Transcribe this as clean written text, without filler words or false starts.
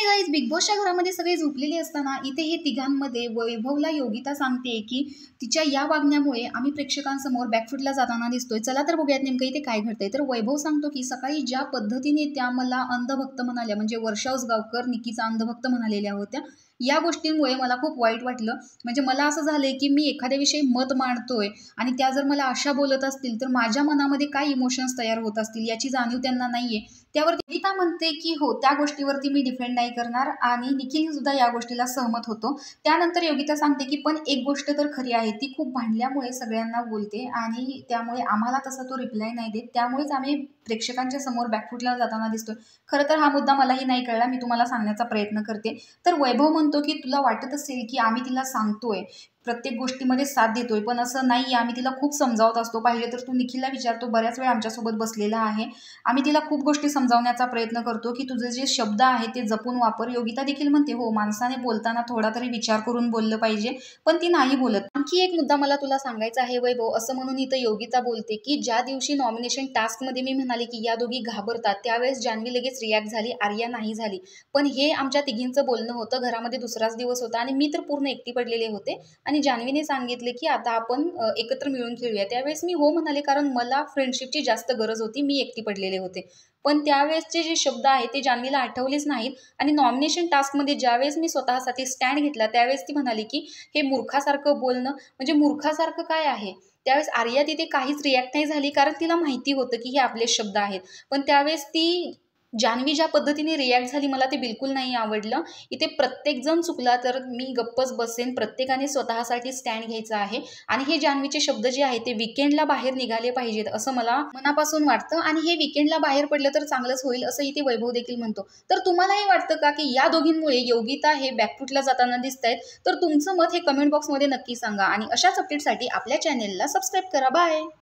Guys, big बॉसच्या घरामध्ये सगळे झोपलेले असताना इथे हे तिघांमध्ये वैभवला योगिता सांगते की तिच्या या वागण्यामुळे आम्ही प्रेक्षकांसमोर बॅकफुटला जाताना दिसतोय. चला तर बघूयात नेमकं इथे काय घडतंय. तर वैभव सांगतो की सकाळी ज्या पद्धतीने त्या मला अंधभक्त म्हणाल्या, म्हणजे वर्षा उसगावकर निकीचा अंधभक्त म्हणालेल्या होत्या, या गोष्टींमुळे मला खूप वाईट वाटलं. म्हणजे मला असं झालंय की मी एखाद्याविषयी मत मांडतोय आणि त्या जर मला अशा बोलत असतील तर माझ्या मनामध्ये काय इमोशन्स तयार होत असतील याची जाणीव त्यांना नाहीये. त्यावरती गीता म्हणते की हो, त्या गोष्टीवरती मी डिफेंड नाही करणार आणि निखिल सुद्धा या गोष्टीला सहमत होतो. त्यानंतर योगिता सांगते की पण एक गोष्ट तर खरी आहे, ती खूप भांडल्यामुळे सगळ्यांना बोलते आणि त्यामुळे आम्हाला तसा तो रिप्लाय नाही देत, त्यामुळेच आम्ही प्रेक्षकांच्या समोर बॅकफुटला जाताना दिसतोय. खरं तर हा मुद्दा मलाही नाही कळला, मी तुम्हाला सांगण्याचा प्रयत्न करते. तर वैभव म्हणतो की तुला वाटत असेल की आम्ही तिला सांगतोय, प्रत्येक गोष्टीमध्ये साथ देतोय, पण असं नाही, आम्ही तिला खूप समजावत असतो. पाहिजे तर तू निखिलला विचारतो, बऱ्याच वेळ आमच्यासोबत बसलेला आहे. आम्ही तिला खूप गोष्टी समजावण्याचा प्रयत्न करतो की तुझे जे शब्द आहेत ते जपून वापर. योगिता देखील म्हणते हो, माणसाने बोलताना थोडा तरी विचार करून बोललं पाहिजे, पण ती नाही बोलत. आणखी एक मुद्दा मला तुला सांगायचा आहे वैभव, असं म्हणून इथं योगिता बोलते की ज्या दिवशी नॉमिनेशन टास्कमध्ये मी म्हणाले की या दोघी घाबरतात, त्यावेळेस जान्हवी लगेच रिॲक्ट झाली, आर्या नाही झाली. पण हे आमच्या तिघींचं बोलणं होतं, घरामध्ये दुसराच दिवस होता आणि मी तर पूर्ण एकटी पडलेले होते आणि जान्हवीने सांगितले की आता आपण एकत्र मिळून खेळूया. त्यावेळेस मी हो म्हणाले, कारण मला फ्रेंडशिपची जास्त गरज होती, मी एकटी पडलेले होते. पण त्यावेळेसचे जे शब्द आहेत ते जान्हवीला आठवलेच नाहीत आणि नॉमिनेशन टास्कमध्ये ज्यावेळेस मी स्वतःसाठी स्टँड घेतला त्यावेळेस ती म्हणाली की हे मूर्खासारखं बोलणं, म्हणजे मूर्खासारखं काय आहे. त्यावेळेस आर्या तिथे काहीच रिॲक्ट नाही झाली, कारण तिला माहिती होतं की हे आपले शब्द आहेत. पण त्यावेळेस ती जान्हवी ज्या पद्धतीने रिॲक्ट झाली, मला ते बिलकुल नाही आवडलं. इथे प्रत्येकजण चुकला तर मी गप्पच बसेन, प्रत्येकाने स्वतःसाठी स्टँड घ्यायचा आहे आणि हे जान्हवीचे शब्द जे आहेत ते विकेंडला बाहेर निघाले पाहिजेत असं मला मनापासून वाटतं आणि हे विकेंडला बाहेर पडलं तर चांगलंच होईल असं इथे वैभव देखील म्हणतो. तर तुम्हालाही वाटतं का की या दोघींमुळे योगिता हे बॅकफुटला जाताना दिसत आहेत? तर तुमचं मत हे कमेंट बॉक्समध्ये नक्की सांगा आणि अशाच अपडेटसाठी आपल्या चॅनेलला सबस्क्राईब करा. बाय.